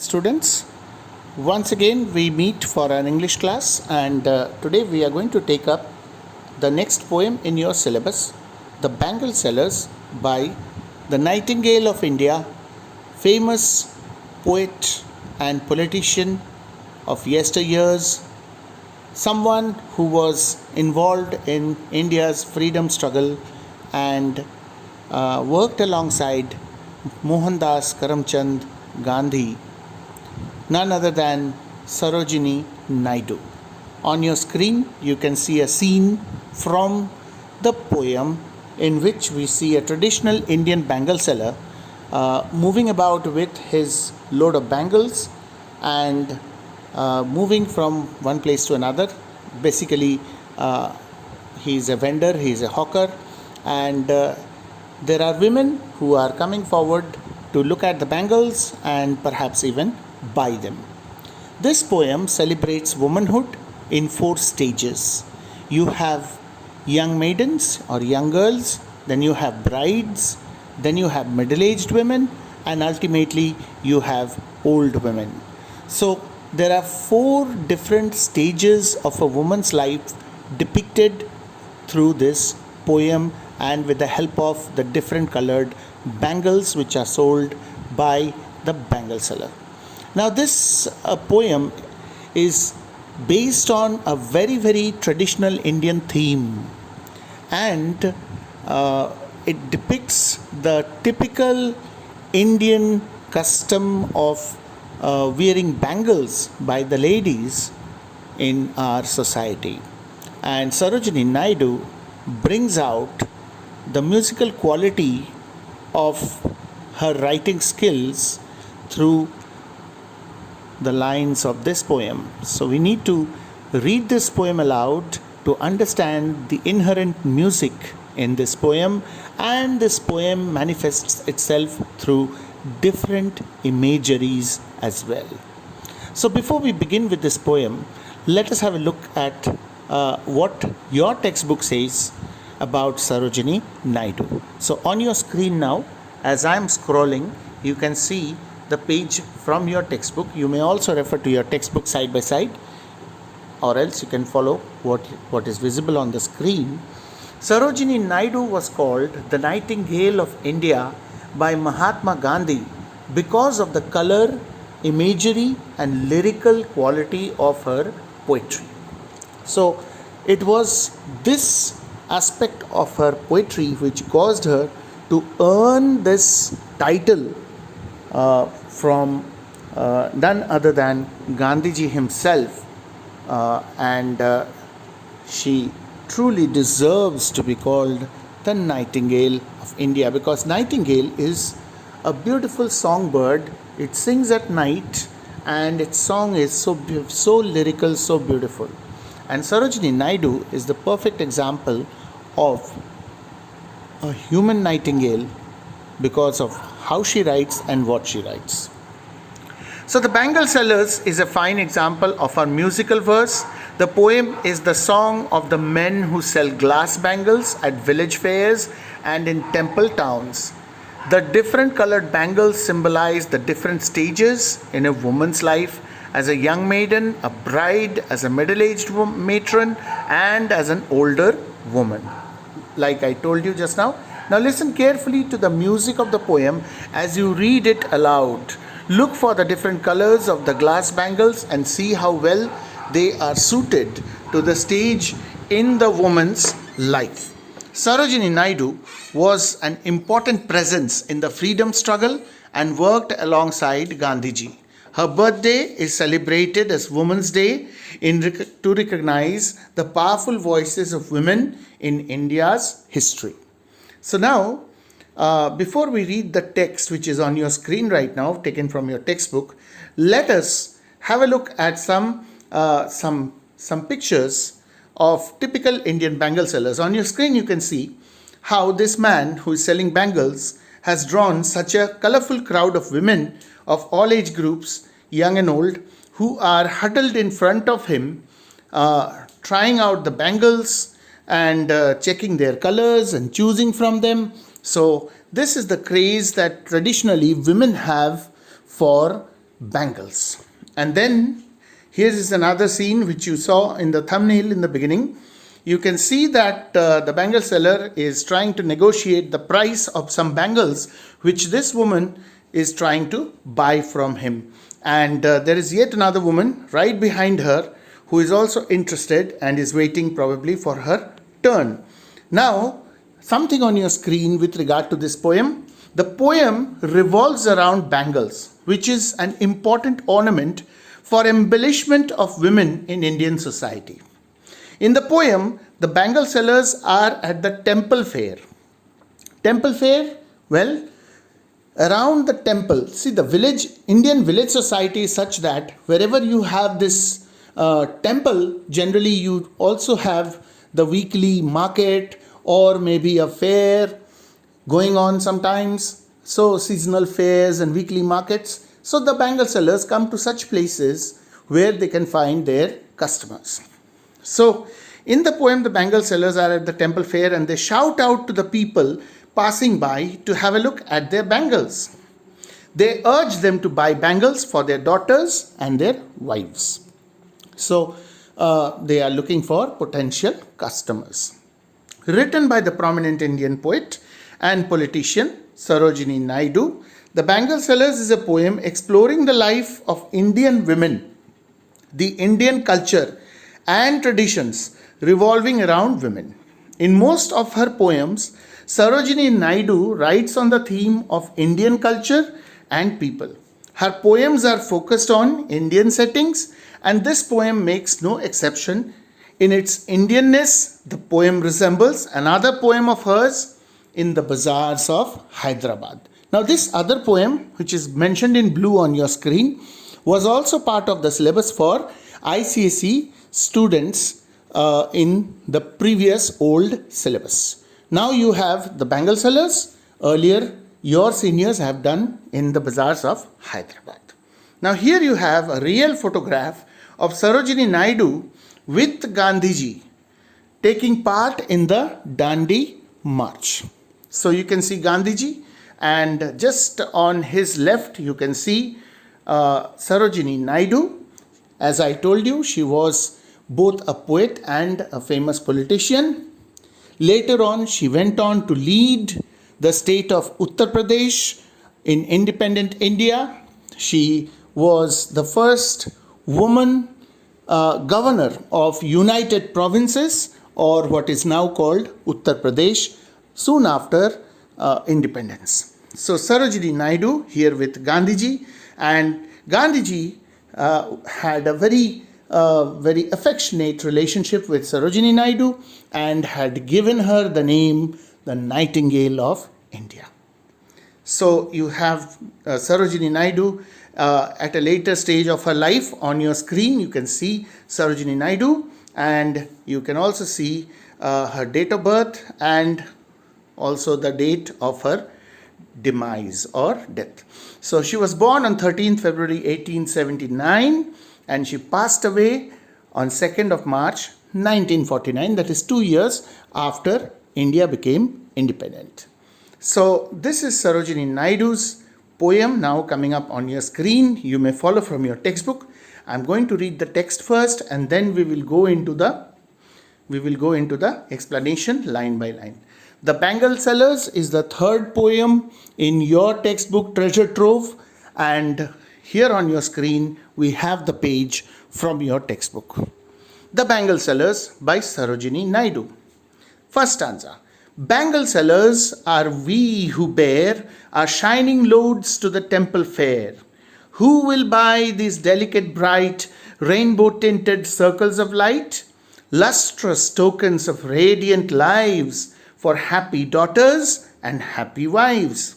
students. Once again, we meet for an English class, and today we are going to take up the next poem in your syllabus, The Bangle Sellers by the Nightingale of India, famous poet and politician of yesteryears, someone who was involved in India's freedom struggle and worked alongside Mohandas Karamchand Gandhi, none other than Sarojini Naidu. On your screen, you can see a scene from the poem in which we see a traditional Indian bangle seller moving about with his load of bangles and moving from one place to another. Basically, he is a vendor, he is a hawker, and there are women who are coming forward to look at the bangles and perhaps even buy them. This poem celebrates womanhood in 4 stages. You have young maidens or young girls, then you have brides, then you have middle-aged women, and ultimately you have old women. So there are 4 different stages of a woman's life depicted through this poem and with the help of the different colored bangles which are sold by the bangle seller. Now this poem is based on a very traditional Indian theme, and it depicts the typical Indian custom of wearing bangles by the ladies in our society. And Sarojini Naidu brings out the musical quality of her writing skills through the lines of this poem. So we need to read this poem aloud to understand the inherent music in this poem, and this poem manifests itself through different imageries as well. So before we begin with this poem, let us have a look at what your textbook says about Sarojini Naidu. So on your screen now, as I am scrolling, you can see the page from your textbook. You may also refer to your textbook side by side, or else you can follow what is visible on the screen. Sarojini Naidu was called the Nightingale of India by Mahatma Gandhi because of the color, imagery and lyrical quality of her poetry. So it was this aspect of her poetry which caused her to earn this title from none other than Gandhiji himself, and she truly deserves to be called the Nightingale of India, because nightingale is a beautiful songbird. It sings at night and its song is so lyrical, so beautiful. And Sarojini Naidu is the perfect example of a human nightingale because of how she writes and what she writes. So The Bangle Sellers is a fine example of our musical verse. The poem is the song of the men who sell glass bangles at village fairs and in temple towns. The different colored bangles symbolize the different stages in a woman's life, as a young maiden, a bride, as a middle-aged matron, and as an older woman, like I told you just now. Now listen carefully to the music of the poem as you read it aloud. Look for the different colors of the glass bangles and see how well they are suited to the stage in the woman's life. Sarojini Naidu was an important presence in the freedom struggle and worked alongside Gandhiji. Her birthday is celebrated as Women's Day to recognize the powerful voices of women in India's history. So now, before we read the text which is on your screen right now, taken from your textbook, let us have a look at some pictures of typical Indian bangle sellers. On your screen you can see how this man who is selling bangles has drawn such a colorful crowd of women of all age groups, young and old, who are huddled in front of him, trying out the bangles and checking their colors and choosing from them. So this is the craze that traditionally women have for bangles. And then here is another scene which you saw in the thumbnail in the beginning. You can see that the bangle seller is trying to negotiate the price of some bangles which this woman is trying to buy from him. And there is yet another woman right behind her who is also interested and is waiting probably for her turn. Now, something on your screen with regard to this poem. The poem revolves around bangles, which is an important ornament for embellishment of women in Indian society. In the poem, the bangle sellers are at the temple fair. Temple fair, well, around the temple, see the village, Indian village society is such that wherever you have this temple, generally you also have the weekly market or maybe a fair going on sometimes. So seasonal fairs and weekly markets. So the bangle sellers come to such places where they can find their customers. So in the poem, the bangle sellers are at the temple fair and they shout out to the people passing by to have a look at their bangles. They urge them to buy bangles for their daughters and their wives. So they are looking for potential customers. Written by the prominent Indian poet and politician Sarojini Naidu, The Bangle Sellers is a poem exploring the life of Indian women, the Indian culture and traditions revolving around women. In most of her poems, Sarojini Naidu writes on the theme of Indian culture and people. Her poems are focused on Indian settings, and this poem makes no exception. In its Indianness, the poem resembles another poem of hers in the bazaars of Hyderabad. Now, this other poem, which is mentioned in blue on your screen, was also part of the syllabus for ICSE students in the previous old syllabus. Now you have the bangle sellers. Earlier, your seniors have done in the bazaars of Hyderabad. Now here you have a real photograph of Sarojini Naidu with Gandhiji taking part in the Dandi March. So you can see Gandhiji, and just on his left you can see Sarojini Naidu. As I told you, she was both a poet and a famous politician. Later on, she went on to lead the state of Uttar Pradesh in independent India. She was the first woman governor of United Provinces, or what is now called Uttar Pradesh, soon after independence. So Sarojini Naidu here with Gandhiji, and Gandhiji had a very affectionate relationship with Sarojini Naidu and had given her the name the Nightingale of India. So you have Sarojini Naidu at a later stage of her life. On your screen you can see Sarojini Naidu, and you can also see her date of birth and also the date of her demise or death. So she was born on 13th February 1879 and she passed away on 2nd of March 1949, that is 2 years after India became independent. So this is Sarojini Naidu's poem now coming up on your screen. You may follow from your textbook. I'm going to read the text first and then we will go into the explanation line by line. The Bangle Sellers is the third poem in your textbook treasure trove, and here on your screen we have the page from your textbook. The Bangle Sellers by Sarojini Naidu. First stanza. Bangle sellers are we who bear our shining loads to the temple fair. Who will buy these delicate, bright, rainbow-tinted circles of light? Lustrous tokens of radiant lives for happy daughters and happy wives.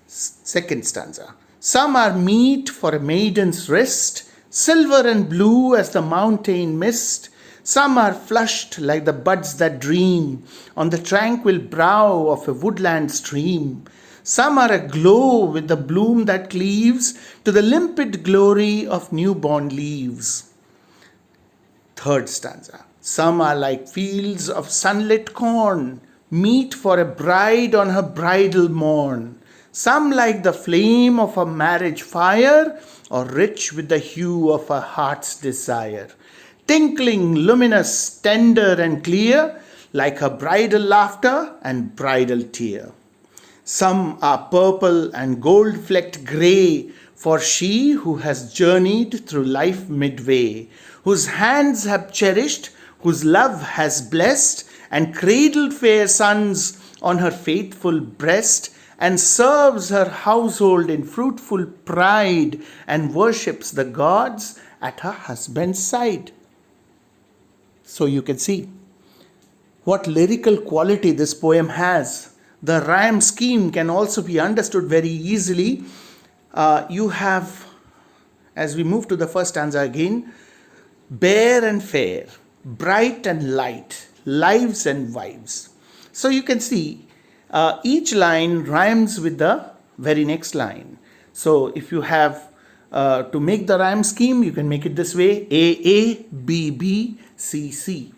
Second stanza. Some are meet for a maiden's rest, silver and blue as the mountain mist. Some are flushed like the buds that dream on the tranquil brow of a woodland stream. Some are aglow with the bloom that cleaves to the limpid glory of newborn leaves. Third stanza. Some are like fields of sunlit corn, meet for a bride on her bridal morn. Some like the flame of a marriage fire, or rich with the hue of a heart's desire. Tinkling, luminous, tender and clear, like a bridal laughter and bridal tear. Some are purple and gold-flecked grey, for she who has journeyed through life midway, whose hands have cherished, whose love has blessed, and cradled fair sons on her faithful breast, and serves her household in fruitful pride, and worships the gods at her husband's side. So you can see what lyrical quality this poem has. The rhyme scheme can also be understood very easily. You have, as we move to the first stanza again, bare and fair, bright and light, lives and wives. So you can see each line rhymes with the very next line. So if you have to make the rhyme scheme, you can make it this way: A, B, B, C, C.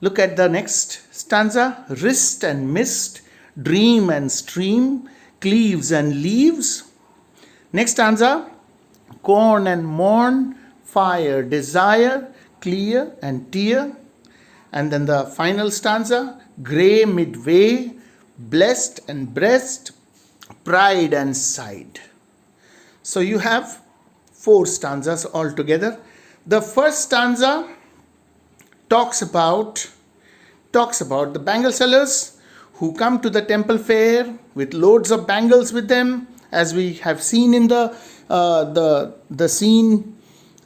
Look at the next stanza: wrist and mist, dream and stream, cleaves and leaves. Next stanza: corn and morn, fire, desire, clear and tear. And then the final stanza: grey midway, blessed and breast, pride and side. So you have 4 stanzas altogether. The first stanza talks about the bangle sellers who come to the temple fair with loads of bangles with them, as we have seen in the scene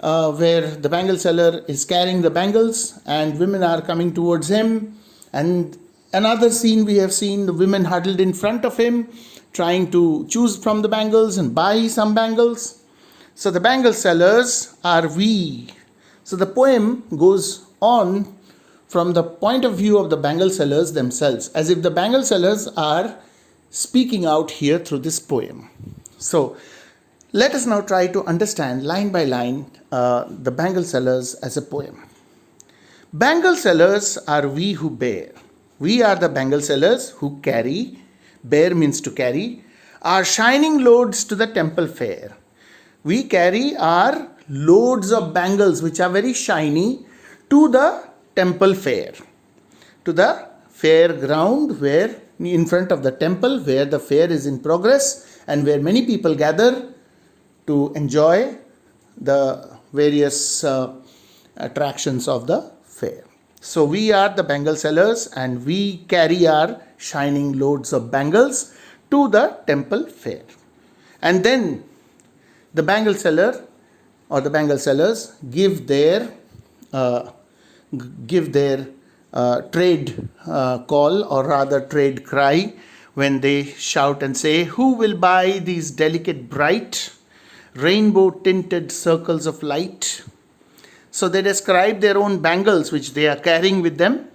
where the bangle seller is carrying the bangles and women are coming towards him. And another scene we have seen, the women huddled in front of him trying to choose from the bangles and buy some bangles. So the bangle sellers are we. So the poem goes on from the point of view of the bangle sellers themselves, as if the bangle sellers are speaking out here through this poem. So let us now try to understand line by line the bangle sellers as a poem. Bangle sellers are we who bear. We are the bangle sellers who carry, bear means to carry, our shining loads to the temple fair. We carry our loads of bangles which are very shiny to the temple fair, to the fair ground where in front of the temple where the fair is in progress and where many people gather to enjoy the various attractions of the fair. So we are the bangle sellers and we carry our shining loads of bangles to the temple fair. And then the bangle seller or the bangle sellers give their trade call, or rather trade cry, when they shout and say, "Who will buy these delicate bright rainbow tinted circles of light?" So they describe their own bangles which they are carrying with them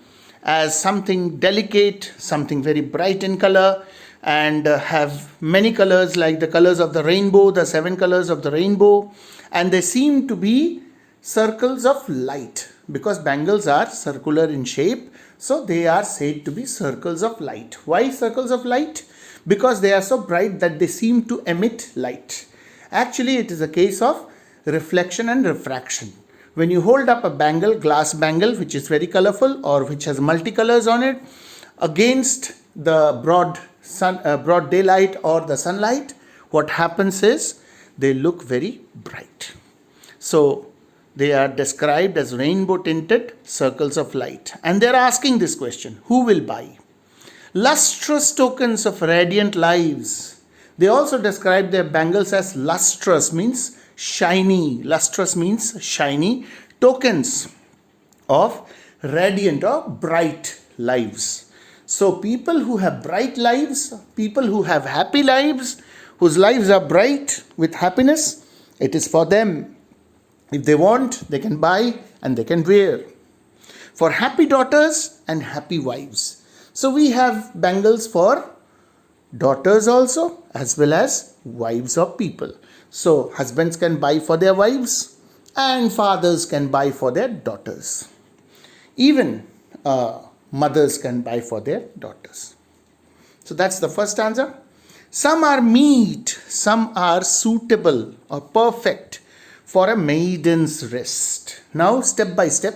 as something delicate, something very bright in color, and have many colors like the colors of the rainbow, the 7 colors of the rainbow, and they seem to be circles of light because bangles are circular in shape, so they are said to be circles of light. Why circles of light? Because they are so bright that they seem to emit light. Actually, it is a case of reflection and refraction. When you hold up a bangle, glass bangle, which is very colorful or which has multicolors on it, against the broad daylight or the sunlight, what happens is they look very bright. So they are described as rainbow tinted circles of light. And they are asking this question: who will buy? Lustrous tokens of radiant lives. They also describe their bangles as lustrous, means shiny. Lustrous means shiny. Tokens of radiant or bright lives. So people who have bright lives, people who have happy lives, whose lives are bright with happiness, it is for them. If they want, they can buy and they can wear. For happy daughters and happy wives. So we have bangles for daughters also, as well as wives of people. So husbands can buy for their wives and fathers can buy for their daughters. Even mothers can buy for their daughters. So that's the first stanza. Some are meet, some are suitable or perfect for a maiden's rest. Now, step by step,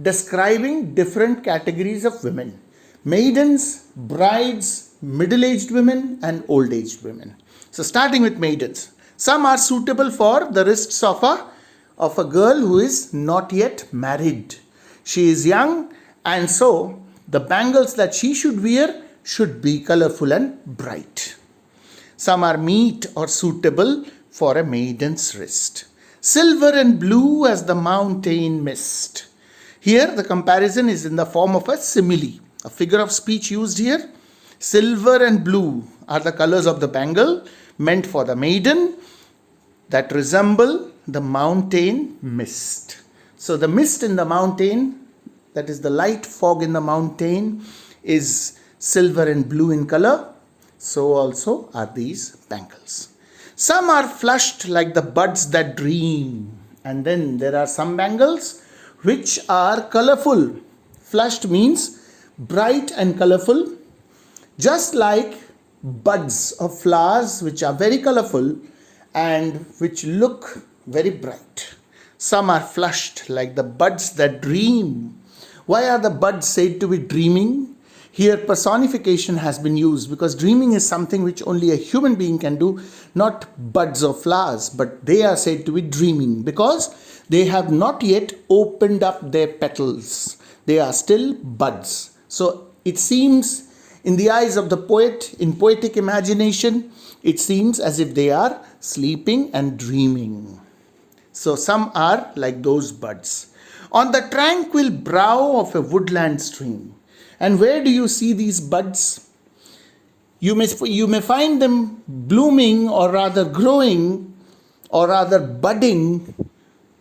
describing different categories of women: maidens, brides, middle aged women, and old aged women. So, starting with maidens, some are suitable for the wrists of a girl who is not yet married. She is young, and so the bangles that she should wear should be colorful and bright. Some are meet or suitable for a maiden's wrist. Silver and blue as the mountain mist. Here the comparison is in the form of a simile, a figure of speech used here. Silver and blue are the colors of the bangle meant for the maiden that resemble the mountain mist. So the mist in the mountain, that is the light fog in the mountain, is silver and blue in color. So also are these bangles. Some are flushed like the buds that dream. And then there are some bangles which are colorful. Flushed means bright and colorful, just like buds of flowers which are very colorful and which look very bright. Some are flushed like the buds that dream. Why are the buds said to be dreaming? Here personification has been used because dreaming is something which only a human being can do, not buds of flowers, but they are said to be dreaming because they have not yet opened up their petals. They are still buds. So it seems in the eyes of the poet, in poetic imagination, it seems as if they are sleeping and dreaming. So some are like those buds. On the tranquil brow of a woodland stream. And where do you see these buds? You may find them blooming or rather growing or rather budding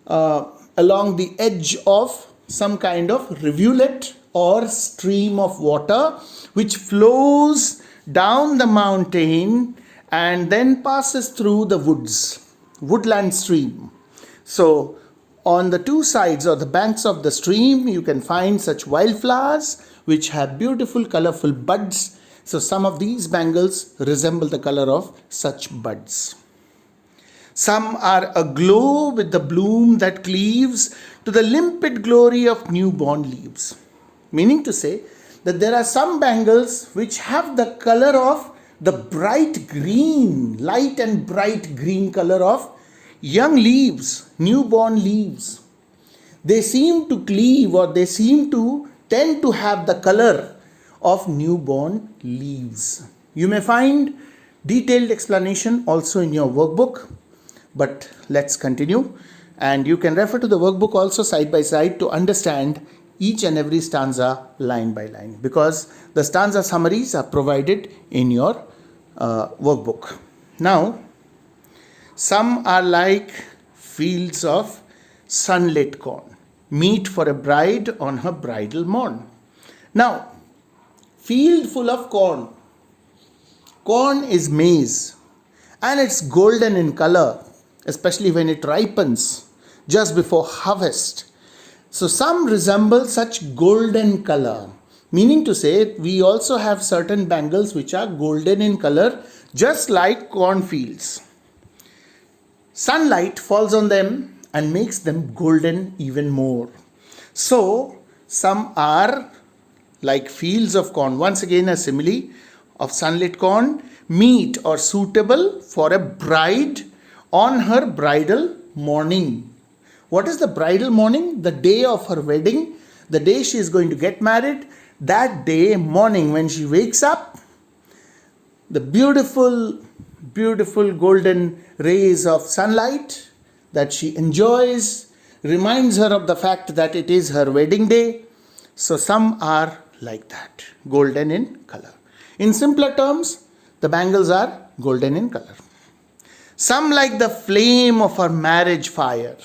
along the edge of some kind of rivulet or stream of water which flows down the mountain and then passes through the woodland stream. So on the two sides or the banks of the stream, you can find such wildflowers which have beautiful colorful buds. So some of these bangles resemble the color of such buds. Some are aglow with the bloom that cleaves to the limpid glory of newborn leaves. Meaning to say that there are some bangles which have the color of the bright green, light and bright green color of young leaves, newborn leaves. They seem to cleave or they seem to tend to have the color of newborn leaves. You may find detailed explanation also in your workbook, but let's continue. And you can refer to the workbook also side by side to understand each and every stanza line by line, because the stanza summaries are provided in your workbook. Now, some are like fields of sunlit corn, meet for a bride on her bridal morn. Now, field full of corn. Corn is maize and it's golden in color, especially when it ripens just before harvest. So some resemble such golden color, meaning to say we also have certain bangles which are golden in color, just like cornfields. Sunlight falls on them and makes them golden even more. So some are like fields of corn. Once again a simile of sunlit corn, meet or suitable for a bride on her bridal morning. What is the bridal morning? The day of her wedding, the day she is going to get married. That day morning when she wakes up, the beautiful golden rays of sunlight that she enjoys reminds her of the fact that it is her wedding day. So some are like that, golden in color. In simpler terms, the bangles are golden in color. Some like the flame of her marriage fire.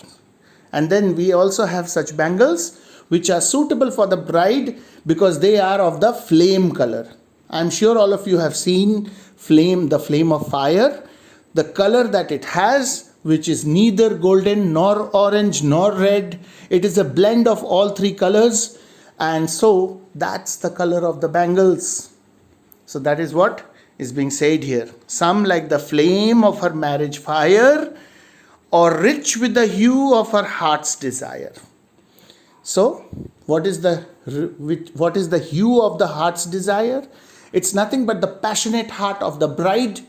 And then we also have such bangles which are suitable for the bride because they are of the flame color. I am sure all of you have seen the flame of fire. The color that it has, which is neither golden nor orange nor red. It is a blend of all three colors. And so that's the color of the bangles. So that is what is being said here. Some like the flame of her marriage fire, or rich with the hue of her heart's desire. So, what is the hue of the heart's desire? It's nothing but the passionate heart of the bride,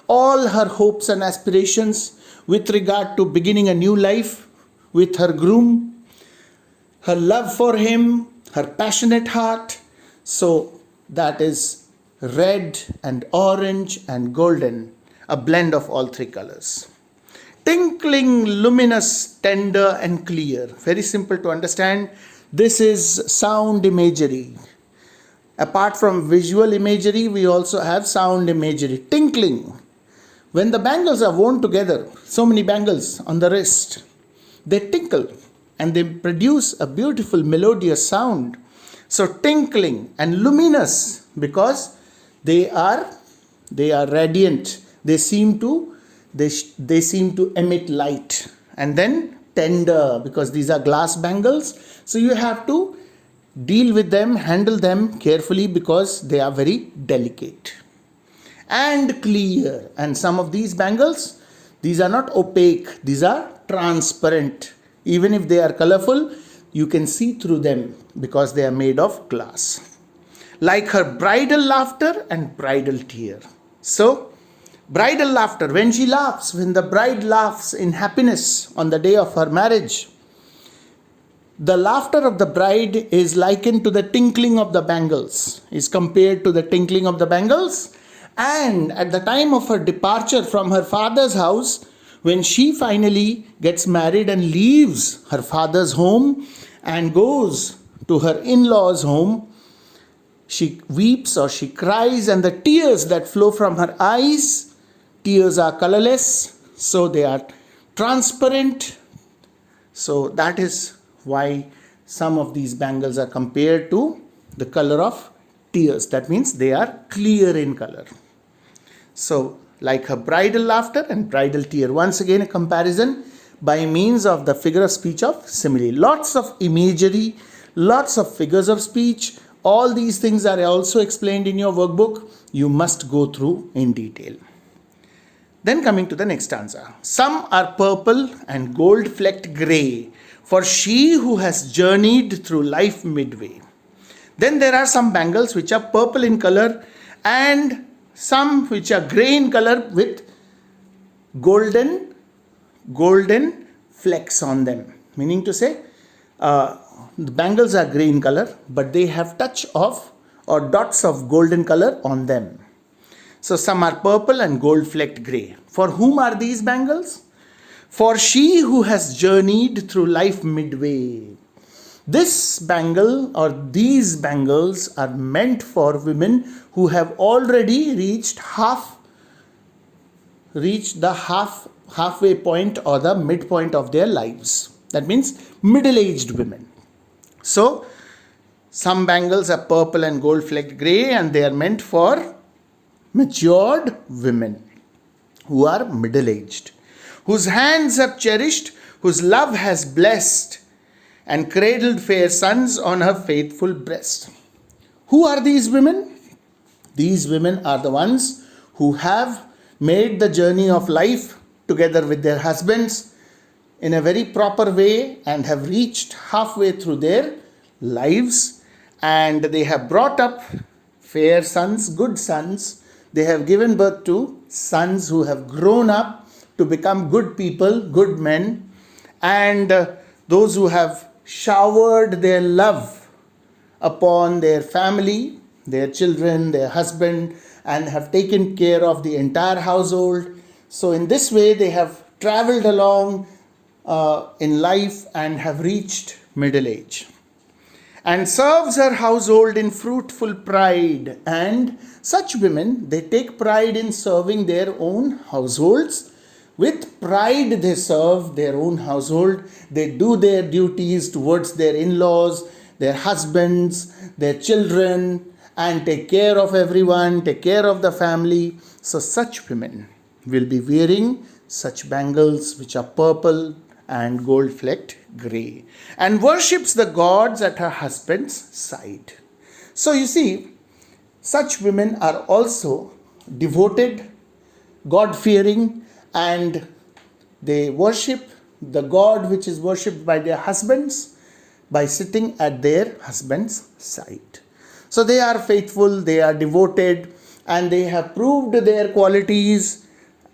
all her hopes and aspirations with regard to beginning a new life with her groom, her love for him, her passionate heart. So that is red and orange and golden, a blend of all three colors. Tinkling, luminous, tender and clear. Very simple to understand. This is sound imagery. Apart from visual imagery, we also have sound imagery. Tinkling. When the bangles are worn together, so many bangles on the wrist, they tinkle and they produce a beautiful melodious sound. So tinkling and luminous, because they are radiant. They seem to emit light. And then tender, because these are glass bangles. So you have to deal with them, handle them carefully, because they are very delicate. And clear. And some of these bangles, these are not opaque, these are transparent. Even if they are colorful, you can see through them because they are made of glass. Like her bridal laughter and bridal tear. So, bridal laughter, when she laughs, when the bride laughs in happiness on the day of her marriage, the laughter of the bride is likened to the tinkling of the bangles, is compared to the tinkling of the bangles. And at the time of her departure from her father's house, when she finally gets married and leaves her father's home and goes to her in-laws' home, she weeps or she cries, and the tears that flow from her eyes, tears are colorless, so they are transparent. So that is why some of these bangles are compared to the color of tears. That means they are clear in color. So, like her bridal laughter and bridal tear. Once again, a comparison by means of the figure of speech of simile. Lots of imagery, lots of figures of speech. All these things are also explained in your workbook. You must go through in detail. Then coming to the next stanza. Some are purple and gold flecked grey, for she who has journeyed through life midway. Then there are some bangles which are purple in color and some which are grey in color with golden flecks on them. Meaning to say, the bangles are grey in color, but they have touch of or dots of golden color on them. So some are purple and gold flecked grey. For whom are these bangles? For she who has journeyed through life midway. This bangle or these bangles are meant for women who have already reached the halfway point or the midpoint of their lives. That means middle-aged women. So some bangles are purple and gold flecked grey, and they are meant for matured women who are middle-aged, whose hands have cherished, whose love has blessed, and cradled fair sons on her faithful breast. Who are these women? These women are the ones who have made the journey of life together with their husbands in a very proper way and have reached halfway through their lives, and they have brought up fair sons, good sons. They have given birth to sons who have grown up to become good people, good men, and those who have showered their love upon their family, their children, their husband, and have taken care of the entire household. So in this way they have traveled along in life and have reached middle age. And serves her household in fruitful pride. And such women, they take pride in serving their own households. With pride they serve their own household. They do their duties towards their in-laws, their husbands, their children, and take care of everyone, take care of the family. So such women will be wearing such bangles which are purple and gold flecked grey, and worships the gods at her husband's side. So you see, such women are also devoted, God-fearing, and they worship the God which is worshipped by their husbands by sitting at their husband's side. So they are faithful, they are devoted, and they have proved their qualities,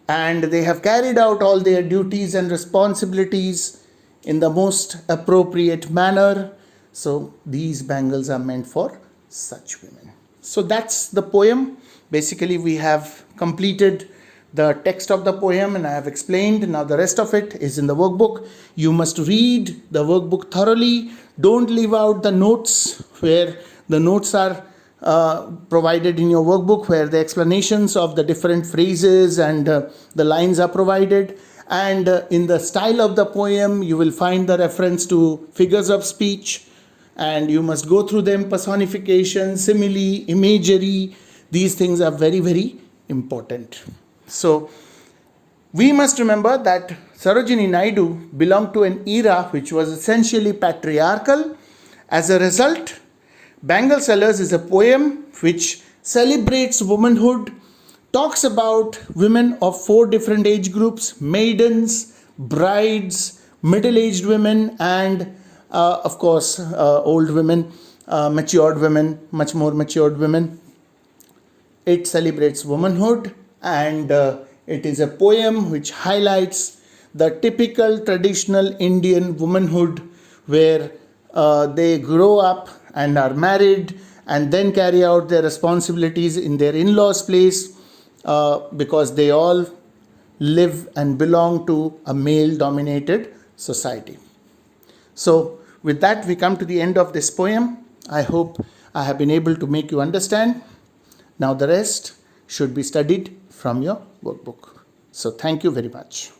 and they have carried out all their duties and responsibilities in the most appropriate manner. So these bangles are meant for such women. So that's the poem. Basically, we have completed the text of the poem and I have explained. Now the rest of it is in the workbook. You must read the workbook thoroughly. Don't leave out the notes, where the notes are provided in your workbook, where the explanations of the different phrases and the lines are provided. And in the style of the poem, you will find the reference to figures of speech, and you must go through them: personification, simile, imagery. These things are very, very important. So we must remember that Sarojini Naidu belonged to an era which was essentially patriarchal. As a result, Bangle Sellers is a poem which celebrates womanhood, talks about women of 4 different age groups: maidens, brides, middle-aged women, and of course old women, matured women, much more matured women. It celebrates womanhood, and it is a poem which highlights the typical traditional Indian womanhood, where they grow up and are married and then carry out their responsibilities in their in-laws' place, because they all live and belong to a male-dominated society. So with that, we come to the end of this poem. I hope I have been able to make you understand. Now the rest should be studied from your workbook. So thank you very much.